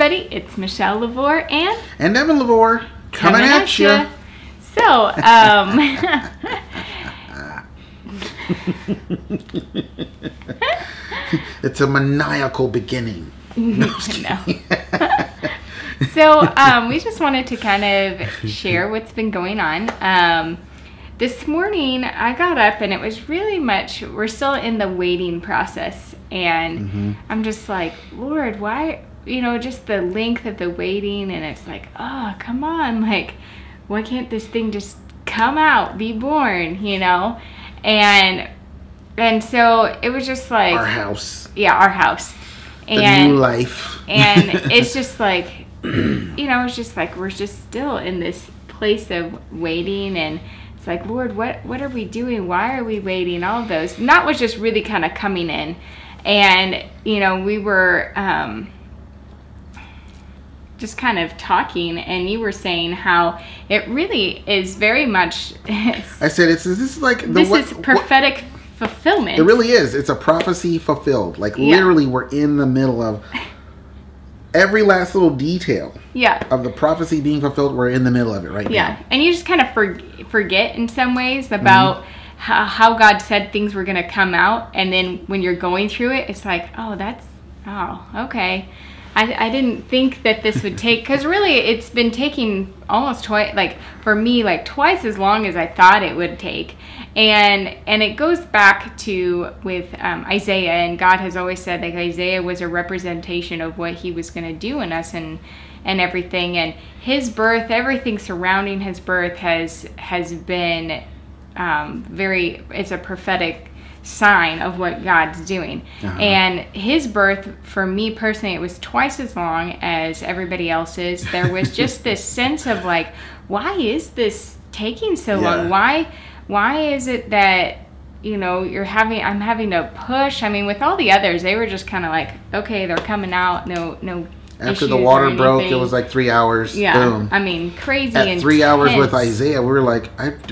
everybody. It's Michelle LaVore and Devin LaVore coming at you. So, it's a maniacal beginning. No. So, we just wanted to kind of share what's been going on. This morning, I got up and it was really much, we're still in the waiting process. And I'm just like, Lord, why, just the length of the waiting. And it's like, oh, come on. Like, why can't this thing just come out, be born, And so it was just like. Our house. Yeah, our house. The new life. And it's just like, it's just like we're just still in this place of waiting. And it's like, Lord, what are we doing? Why are we waiting? All of those. And that was just really kind of coming in. And, we were just kind of talking, and you were saying how it really is very much. I said, this is like this is prophetic fulfillment. It really is. It's a prophecy fulfilled. Like literally, we're in the middle of every last little detail. Yeah. Of the prophecy being fulfilled. We're in the middle of it right now. Yeah, and you just kind of forget in some ways about. How God said things were going to come out, and then when you're going through it, it's like, okay. I didn't think that this would take, because really it's been taking almost twice, like for me, like twice as long as I thought it would take. And it goes back to with Isaiah, and God has always said like Isaiah was a representation of what he was going to do in us and everything. And his birth, everything surrounding his birth has been it's a prophetic sign of what God's doing. And his birth, for me personally, it was twice as long as everybody else's. There was just this sense of like, why is this taking so long? Why is it that I'm having to push? I mean, with all the others, they were just kind of like, okay, they're coming out, no after the water broke, it was like 3 hours. Yeah, boom. I mean, crazy. At 3 hours with Isaiah, we were like,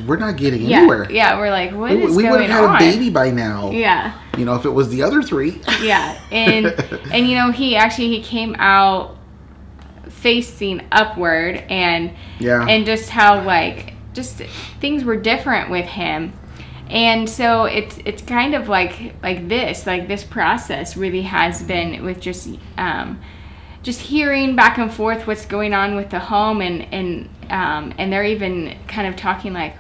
we're not getting anywhere. Yeah, we're like, what is going on? We would have had a baby by now. Yeah. If it was the other three. Yeah, and he came out facing upward, and just how just things were different with him. And so it's kind of like this process really has been with just hearing back and forth what's going on with the home, and they're even kind of talking like,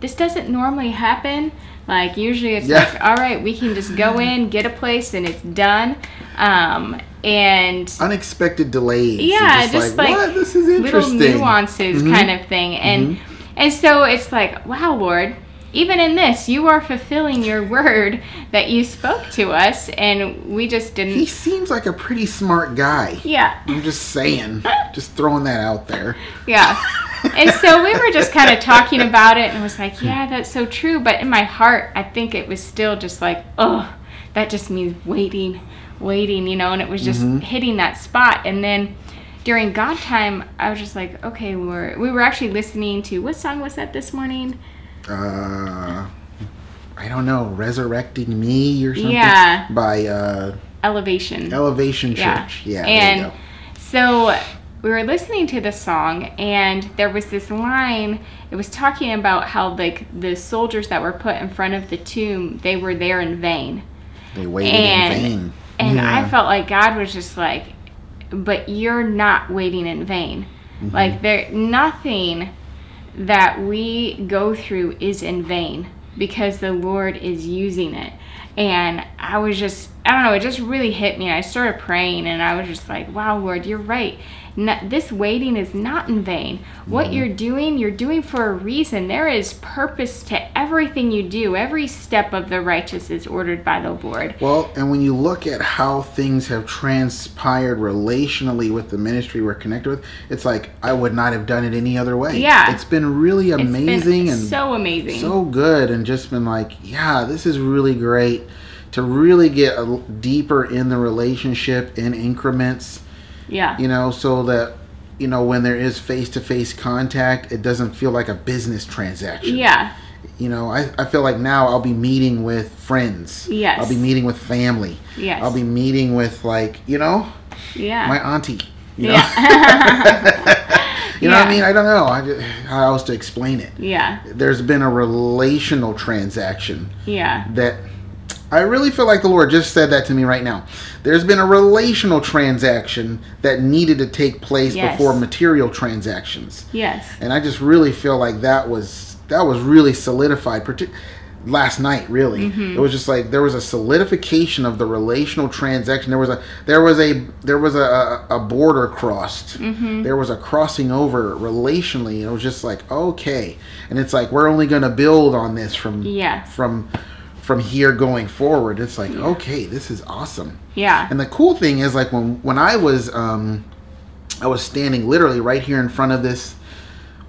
this doesn't normally happen. Like usually it's like, all right, we can just go in, get a place, and it's done. And unexpected delays. Yeah, just like what? This is interesting. Little nuances kind of thing. And so it's like, wow, Lord, even in this, you are fulfilling your word that you spoke to us, and we just didn't. He seems like a pretty smart guy. Yeah. I'm just saying. Just throwing that out there. Yeah. And so we were just kind of talking about it, and it was like, yeah, that's so true. But in my heart, I think it was still just like, oh, that just means waiting, and it was just hitting that spot. And then during God time, I was just like, okay, Lord. We were actually listening to, what song was that this morning? I don't know, Resurrecting Me or something. Yeah. By Elevation Church. Yeah. And so we were listening to the song, and there was this line. It was talking about how like the soldiers that were put in front of the tomb, they were there in vain. They waited in vain. And I felt like God was just like, but you're not waiting in vain. Like nothing that we go through is in vain, because the Lord is using it. And I was just, I don't know, it just really hit me. I started praying, and I was just like, wow, Lord, you're right. This waiting is not in vain. What you're doing for a reason. There is purpose to everything you do. Every step of the righteous is ordered by the Lord. Well, and when you look at how things have transpired relationally with the ministry we're connected with, it's like, I would not have done it any other way. Yeah. It's been really amazing. And so amazing. So good, and just been like, yeah, this is really great to really get deeper in the relationship in increments. Yeah. So that, when there is face-to-face contact, it doesn't feel like a business transaction. Yeah. I feel like now I'll be meeting with friends. Yes. I'll be meeting with family. Yes. I'll be meeting with, my auntie. You know? Yeah. You know what I mean? I don't know how else to explain it. Yeah. There's been a relational transaction. Yeah. That I really feel like the Lord just said that to me right now. There's been a relational transaction that needed to take place before material transactions. Yes. And I just really feel like that was really solidified. Last night, really, it was just like there was a solidification of the relational transaction. There was a border crossed. There was a crossing over relationally. And it was just like, okay, and it's like we're only going to build on this from here going forward. It's like, okay, this is awesome. Yeah. And the cool thing is, like when I was standing literally right here in front of this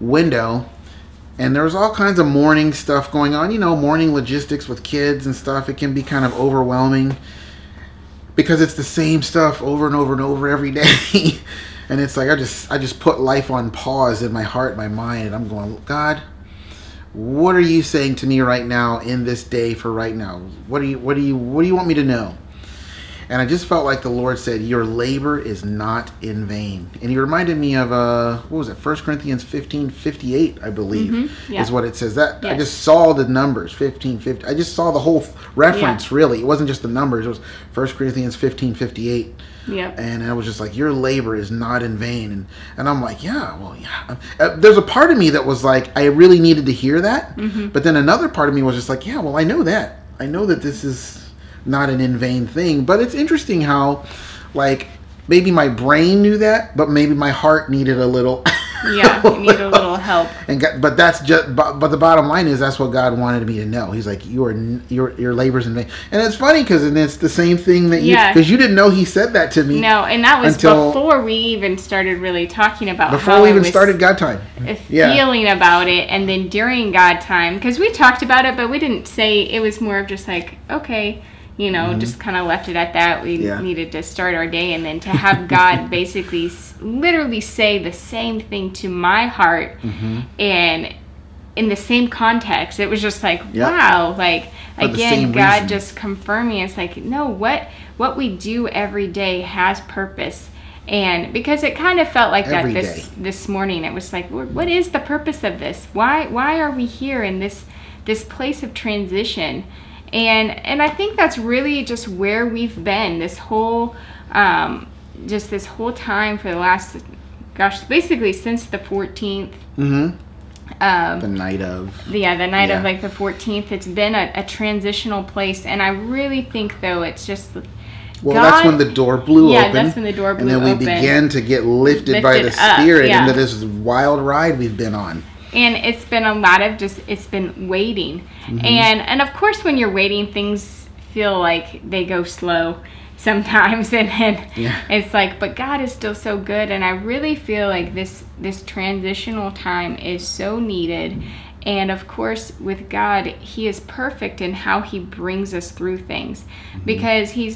window. And there was all kinds of morning stuff going on, morning logistics with kids and stuff. It can be kind of overwhelming because it's the same stuff over and over and over every day. And it's like I just put life on pause in my heart, my mind, and I'm going, God, what are you saying to me right now in this day for right now? What do you want me to know? And I just felt like the Lord said, your labor is not in vain. And he reminded me of, 1 Corinthians 15:58, I believe, is what it says. That I just saw the numbers, 15:50. I just saw the whole reference, really. It wasn't just the numbers. It was 1 Corinthians 15:58. Yeah. And I was just like, your labor is not in vain. And I'm like, there's a part of me that was like, I really needed to hear that. But then another part of me was just like, I know that. I know that this is not an in vain thing. But it's interesting how, like, maybe my brain knew that, but maybe my heart needed a little you need a little help. But the bottom line is that's what God wanted me to know. He's like, your labor's in vain. And it's funny because it's the same thing that because you didn't know he said that to me. No, and that was before we even started really talking about before we even started God time. Feeling about it, and then during God time, because we talked about it, but we didn't say. It was more of just like, okay, just kind of left it at that. We needed to start our day, and then to have God basically literally say the same thing to my heart, and in the same context, it was just like, wow, like, again, God just confirming. It's like, no, what we do every day has purpose. And because it kind of felt like that this morning, it was like, what is the purpose of this? Why are we here in this place of transition? And I think that's really just where we've been this whole time for the last, basically since the 14th. The night of. Yeah, the night of like the 14th. It's been a transitional place. And I really think, though, it's just... that's when the door blew open. Yeah, that's when the door blew open. And then we began to get lifted by the Spirit into this wild ride we've been on. And it's been a lot of it's been waiting. And of course, when you're waiting, things feel like they go slow sometimes. And it's like, but God is still so good. And I really feel like this transitional time is so needed. And of course, with God, he is perfect in how he brings us through things. Because he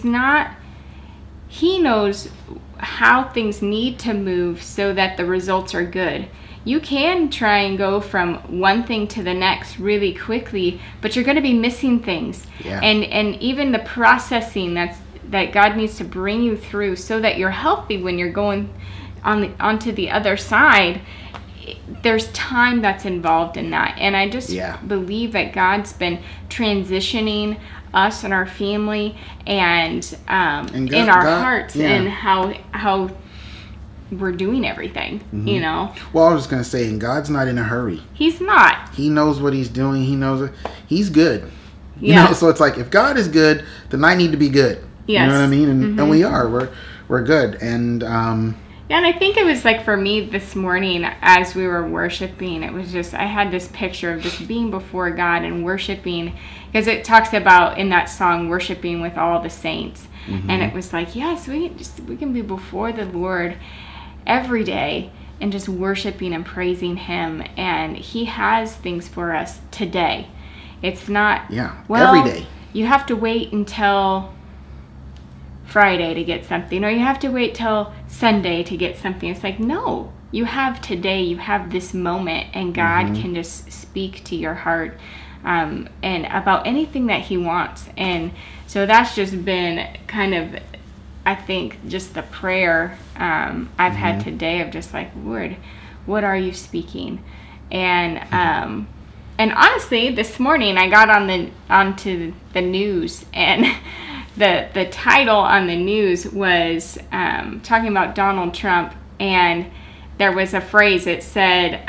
knows how things need to move so that the results are good. You can try and go from one thing to the next really quickly, but you're going to be missing things. Yeah. And even the processing that God needs to bring you through so that you're healthy when you're going onto the other side, there's time that's involved in that. And I just believe that God's been transitioning us and our family and in our hearts and how we're doing everything, Well, I was going to say, and God's not in a hurry. He's not. He knows what he's doing. He knows it. He's good. You know, so it's like, if God is good, then I need to be good. Yes. You know what I mean? And we are. We're good. And and I think it was like, for me this morning as we were worshiping, it was just, I had this picture of just being before God and worshiping, because it talks about in that song, worshiping with all the saints. And it was like, yes, we can be before the Lord every day and just worshiping and praising him. And he has things for us today. It's not, every day. You have to wait until Friday to get something, or you have to wait till Sunday to get something. It's like, no, you have today, you have this moment, and God can just speak to your heart and about anything that he wants. And so that's just been kind of I think just the prayer I've had today of just like, Lord, what are you speaking? And honestly, this morning I got onto the news, and the title on the news was talking about Donald Trump, and there was a phrase. It said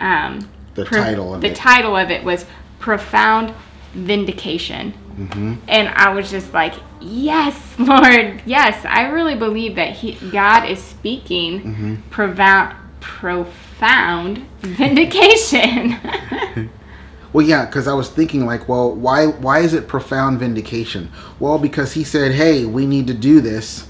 the title of it was profound vindication. And I was just like, yes, Lord, yes, I really believe that God is speaking profound vindication. Well, yeah, because I was thinking like, well, why is it profound vindication? Well, because he said, hey, we need to do this.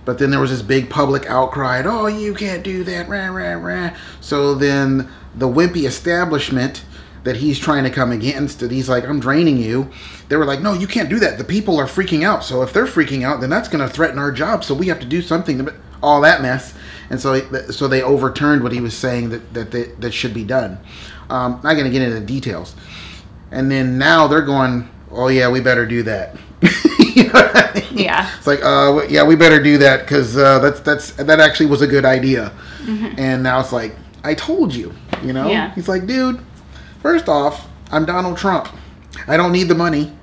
But then there was this big public outcry, oh, you can't do that, rah, rah, rah. So then the wimpy establishment that he's trying to come against, that he's like, I'm draining you. They were like, no, you can't do that. The people are freaking out. So if they're freaking out, then that's going to threaten our job. So we have to do something. All that mess. And so they overturned what he was saying that should be done. Not going to get into the details. And then now they're going, oh, yeah, we better do that. You know what I mean? Yeah. It's like, yeah, we better do that because that actually was a good idea. And now it's like, I told you, you know? Yeah. He's like, dude, first off, I'm Donald Trump. I don't need the money.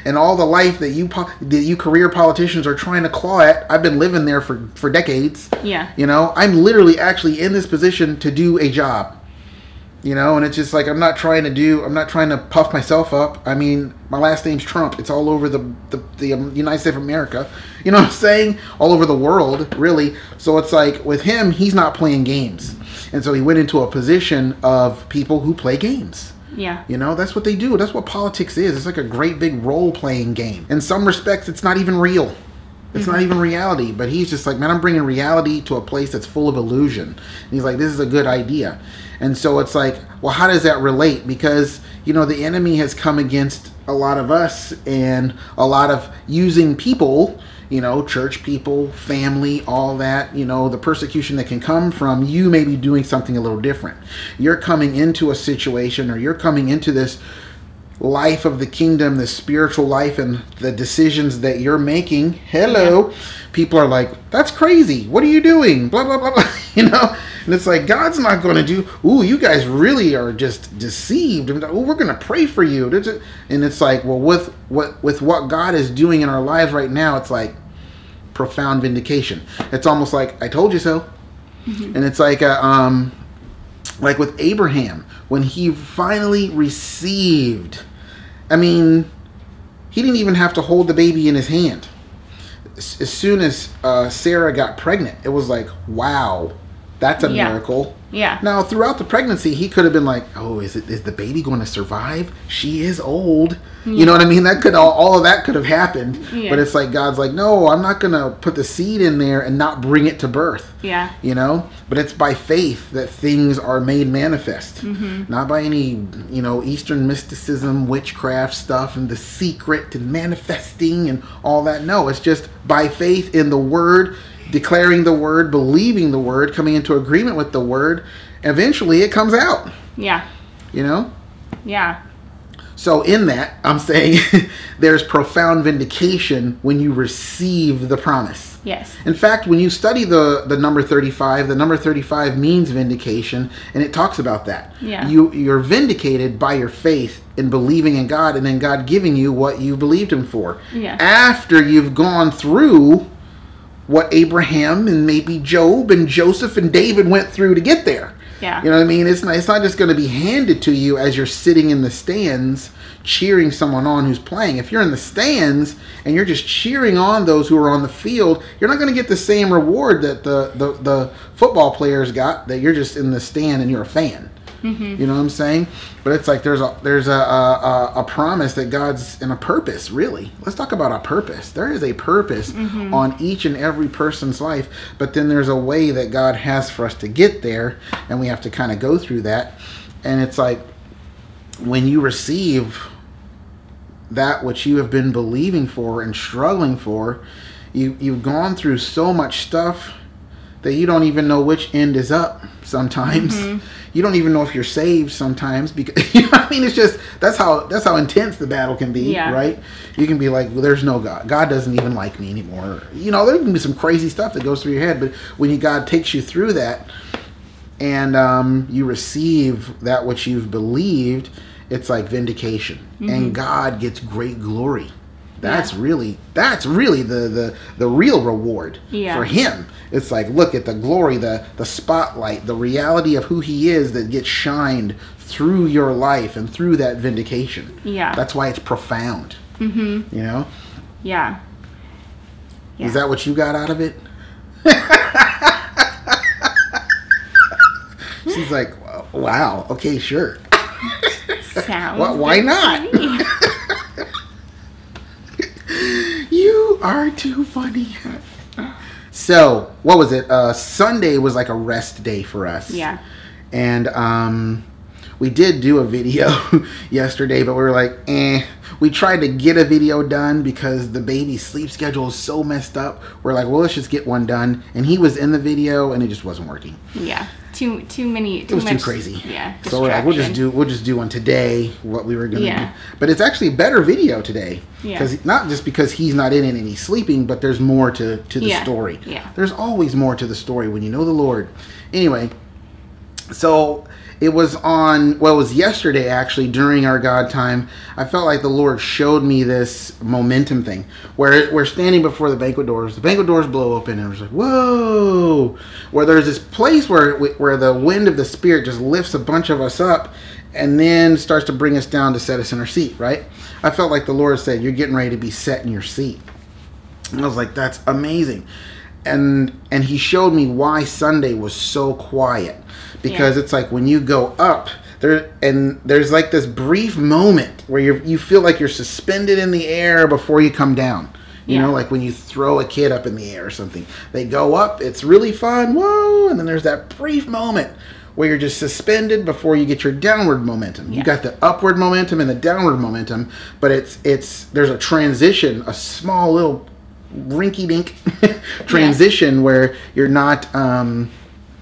And all the life that you career politicians are trying to claw at, I've been living there for decades. Yeah. You know, I'm literally actually in this position to do a job. You know, and it's just like, I'm not trying to puff myself up. I mean, my last name's Trump. It's all over the United States of America. You know what I'm saying? All over the world, really. So it's like, with him, he's not playing games. And so he went into a position of people who play games. Yeah. You know, that's what they do. That's what politics is. It's like a great big role-playing game. In some respects, it's not even real. It's not even reality. But he's just like, man, I'm bringing reality to a place that's full of illusion. And he's like, this is a good idea. And so it's like, well, how does that relate? Because, you know, the enemy has come against a lot of us and a lot of using people, you know, church people, family, all that, you know, the persecution that can come from you maybe doing something a little different. You're coming into a situation, or you're coming into this life of the kingdom, the spiritual life, and the decisions that you're making. Hello. Yeah. People are like, that's crazy. What are you doing? Blah, blah, blah, blah. You know? And it's like, God's not going to do, ooh, you guys really are just deceived. Oh, we're going to pray for you. And it's like, well, with what God is doing in our lives right now, it's like profound vindication. It's almost like, I told you so. And it's like with Abraham, when he finally received, I mean, he didn't even have to hold the baby in his hand. As soon as Sarah got pregnant, it was like, wow, that's a miracle. Yeah. Now, throughout the pregnancy, he could have been like, oh, is the baby going to survive? She is old. Yeah. You know what I mean? That could all of that could have happened. Yeah. But it's like, God's like, no, I'm not going to put the seed in there and not bring it to birth. Yeah. You know? But it's by faith that things are made manifest. Not by any, you know, Eastern mysticism, witchcraft stuff, and the secret and manifesting and all that. No, it's just by faith in the Word, declaring the Word, believing the Word, coming into agreement with the Word. Eventually it comes out. Yeah. You know? Yeah. So in that, I'm saying there's profound vindication when you receive the promise. Yes. In fact, when you study the number 35, the number 35 means vindication, and it talks about that. Yeah. You're vindicated by your faith in believing in God, and then God giving you what you believed Him for. Yeah. After you've gone through what Abraham and maybe Job and Joseph and David went through to get there. Yeah. You know what I mean? It's not just going to be handed to you as you're sitting in the stands cheering someone on who's playing. If you're in the stands and you're just cheering on those who are on the field, you're not going to get the same reward that the football players got, that you're just in the stand and you're a fan. You know what I'm saying? But it's like there's a promise that God's in a purpose, really. Let's talk about a purpose. There is a purpose on each and every person's life, but then there's a way that God has for us to get there, and we have to kind of go through that. And it's like when you receive that which you have been believing for and struggling for, you've gone through so much stuff that you don't even know which end is up sometimes. You don't even know if you're saved sometimes, because you know what I mean, it's just that's how intense the battle can be, right? You can be like, well, there's no God. God doesn't even like me anymore. You know, there can be some crazy stuff that goes through your head, but when God takes you through that and you receive that which you've believed, it's like vindication, and God gets great glory. That's really the real reward for him. It's like, look at the glory, the spotlight, the reality of who he is that gets shined through your life and through that vindication. Yeah. That's why it's profound. You know? Yeah. Is that what you got out of it? She's like, wow, okay, sure. Sounds well, why not? You are too funny. So, what was it? Sunday was like a rest day for us. Yeah. And we did do a video yesterday, but we were like, we tried to get a video done because the baby's sleep schedule is so messed up. We're like, well, let's just get one done. And he was in the video, and it just wasn't working. Yeah. Too many. It was too crazy. Yeah. So we're like, we'll just do one today. What we were gonna do. But it's actually a better video today. Because not just because he's not in it and he's sleeping, but there's more to the story. Yeah. There's always more to the story when you know the Lord. Anyway, so it was it was yesterday actually during our God time. I felt like the Lord showed me this momentum thing where we're standing before the banquet doors. The banquet doors blow open and it was like, whoa! Where there's this place where the wind of the Spirit just lifts a bunch of us up and then starts to bring us down to set us in our seat, right? I felt like the Lord said, you're getting ready to be set in your seat. And I was like, that's amazing. And he showed me why Sunday was so quiet. Because it's like when you go up, there's like this brief moment where you feel like you're suspended in the air before you come down. You know, like when you throw a kid up in the air or something. They go up, it's really fun, whoa, and then there's that brief moment where you're just suspended before you get your downward momentum. You got the upward momentum and the downward momentum, but there's a transition, a small little rinky-dink transition where you're not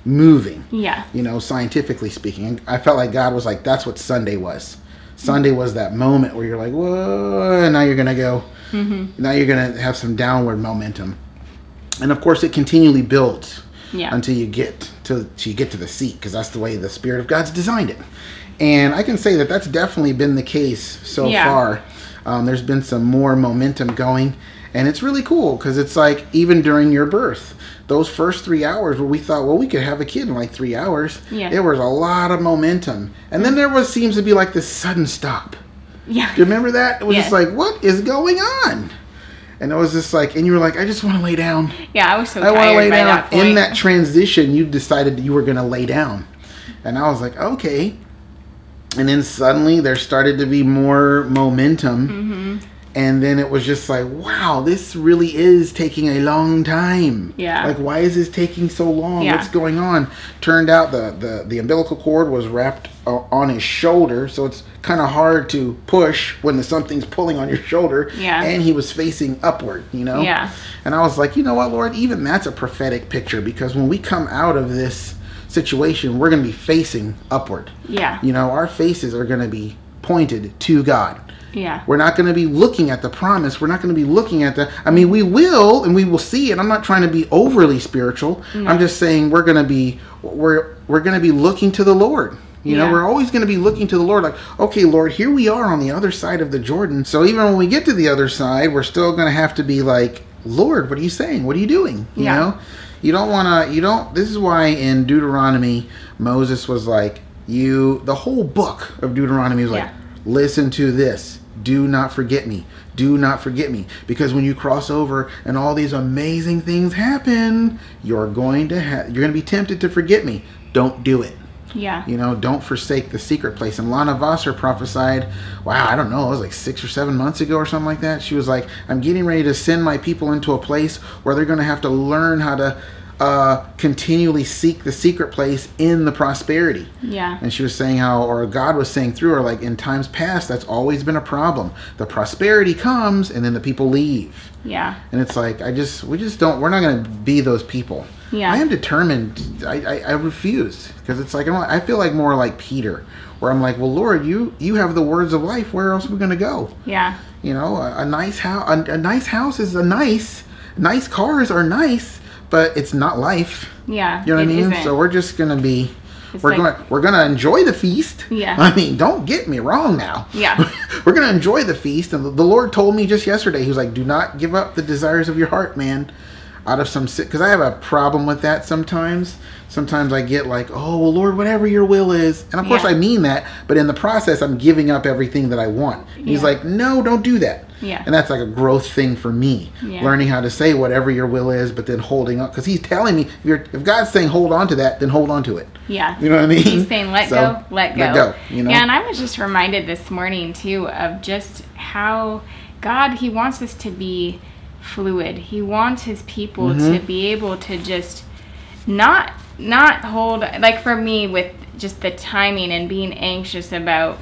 moving. You know, scientifically speaking. And I felt like God was like, that's what Sunday was. Sunday was that moment where you're like, whoa, and now you're going to go. Now you're going to have some downward momentum. And of course it continually builds until you get to the seat, because that's the way the Spirit of God's designed it. And I can say that that's definitely been the case so far. There's been some more momentum going, and it's really cool because it's like even during your birth, those first 3 hours where we thought, well, we could have a kid in like 3 hours, there was a lot of momentum. And then there seems to be like this sudden stop. Do you remember that? It was just like, what is going on? And it was just like, and you were like, I just want to lay down. Yeah, I was so tired I want to lay down. That point. In that transition, you decided you were going to lay down. And I was like, okay. And then suddenly there started to be more momentum. And then it was just like, wow, this really is taking a long time. Like, why is this taking so long? What's going on? Turned out the umbilical cord was wrapped on his shoulder, so it's kind of hard to push when something's pulling on your shoulder. And he was facing upward, you know? And I was like, you know what, Lord? Even that's a prophetic picture, because when we come out of this situation, we're going to be facing upward. You know, our faces are going to be pointed to God. We're not going to be looking at the promise. We're not going to be looking at we will, and we will see it. I'm not trying to be overly spiritual. I'm just saying we're going to be looking to the Lord. You know, we're always going to be looking to the Lord. Like, okay, Lord, here we are on the other side of the Jordan. So even when we get to the other side, we're still going to have to be like, Lord, what are you saying? What are you doing? You know, you don't want to. This is why in Deuteronomy, Moses was like, the whole book of Deuteronomy was like, listen to this. Do not forget me. Do not forget me. Because when you cross over and all these amazing things happen, you're going to be tempted to forget me. Don't do it. You know, don't forsake the secret place. And Lana Vosser prophesied, wow, I don't know, it was like 6 or 7 months ago or something like that. She was like, I'm getting ready to send my people into a place where they're going to have to learn how to continually seek the secret place in the prosperity. Yeah. And she was saying how, or God was saying through her, like, in times past, that's always been a problem. The prosperity comes, and then the people leave. Yeah. And it's like, we're not going to be those people. Yeah. I am determined. I refuse, because it's like, I feel like more like Peter, where I'm like, well, Lord, you have the words of life. Where else are we going to go? Yeah. You know, a nice house. A nice house is nice cars are nice, but it's not life. Yeah. You know what I mean? Isn't. So we're just gonna be. We're gonna enjoy the feast. Yeah. I mean, don't get me wrong now. Yeah. We're gonna enjoy the feast, and the Lord told me just yesterday. He was like, "Do not give up the desires of your heart, man." Out of some because I have a problem with that sometimes. Sometimes I get like, "Oh, well, Lord, whatever your will is," and of course I mean that, but in the process, I'm giving up everything that I want. He's like, "No, don't do that." Yeah. And that's like a growth thing for me. Yeah. Learning how to say whatever your will is, but then holding on, because he's telling me, if God's saying hold on to that, then hold on to it. Yeah. You know what I mean? He's saying let go. Let go. You know? Yeah, and I was just reminded this morning too of just how God, he wants us to be fluid. He wants his people to be able to just not hold, like for me with just the timing and being anxious about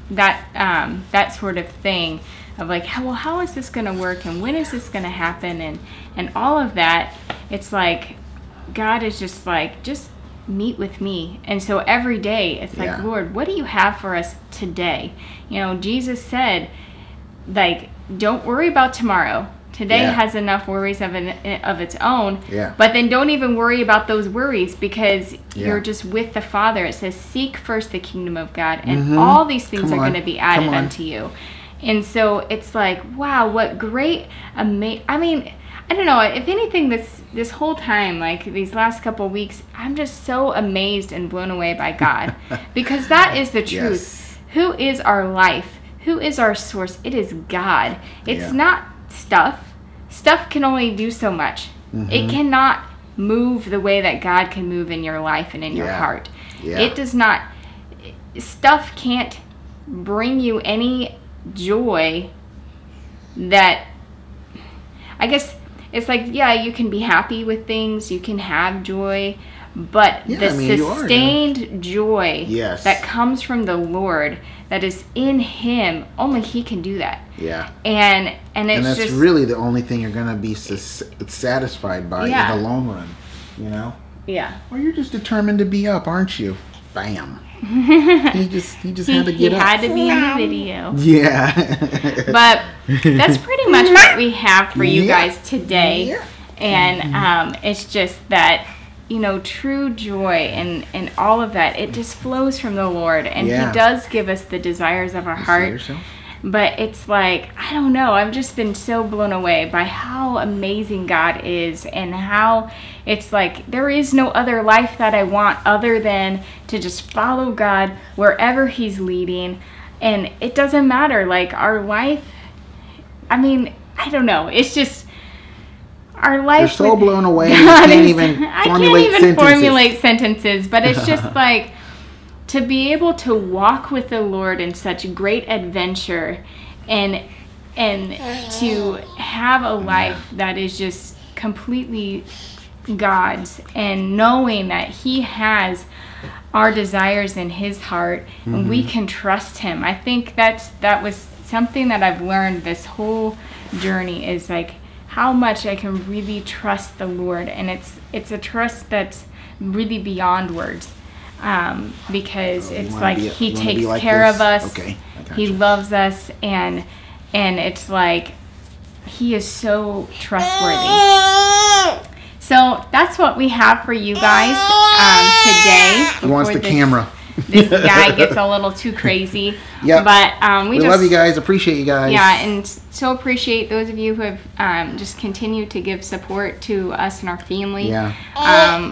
that sort of thing of like, how is this going to work, and when is this going to happen, and all of that. It's like God is just like, just meet with me. And so every day it's like, Lord, what do you have for us today? You know, Jesus said, like, don't worry about tomorrow. Today has enough worries of its own. Yeah. But then don't even worry about those worries, because you're just with the Father. It says, seek first the kingdom of God, and all these things are going to be added unto you. And so it's like, wow, what great, I mean, I don't know, if anything, this whole time, like these last couple of weeks, I'm just so amazed and blown away by God. Because that is the truth. Who is our life? Who is our source? It is God. It's not stuff. Stuff can only do so much. It cannot move the way that God can move in your life and in your heart. It does not. Stuff can't bring you any joy that, I guess it's like, you can be happy with things, you can have joy, but the sustained joy that comes from the Lord, that is in him, only he can do that. Yeah. And that's just really the only thing you're going to be satisfied by in the long run, you know? Yeah. Well, you're just determined to be up, aren't you? Bam. he just had to get up. He had to be in the video. Yeah. But that's pretty much what we have for you guys today. Yeah. And it's just that, you know, true joy and all of that, it just flows from the Lord. And he does give us the desires of our heart. But it's like, I don't know, I've just been so blown away by how amazing God is, and how it's like there is no other life that I want other than to just follow God wherever he's leading. And it doesn't matter, like our life, I mean, I don't know, it's just our life. You're so blown away, you can't even formulate sentences, but it's just like, to be able to walk with the Lord in such great adventure, and to have a life that is just completely God's, and knowing that he has our desires in his heart, and we can trust him. I think that was something that I've learned this whole journey, is like how much I can really trust the Lord, and it's a trust that's really beyond words. Because it's like he takes care of us. Okay, he loves us, and it's like he is so trustworthy. So that's what we have for you guys today. He wants the camera. This guy gets a little too crazy. Yeah. But we just love you guys. Appreciate you guys. Yeah, and so appreciate those of you who have just continued to give support to us and our family. Yeah.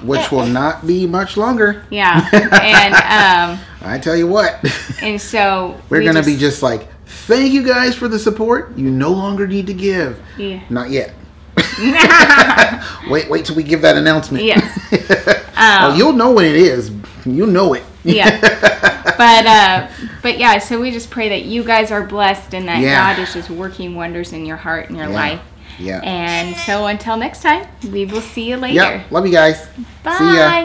Which will not be much longer. Yeah. And I tell you what. And so we're gonna be just like, thank you guys for the support. You no longer need to give. Yeah. Not yet. Wait till we give that announcement. Yes. Oh, you'll know when it is. You know it. Yeah. But yeah, so we just pray that you guys are blessed, and that God is just working wonders in your heart and your life. Yeah. And so until next time, we will see you later. Yep. Love you guys. Bye. See ya.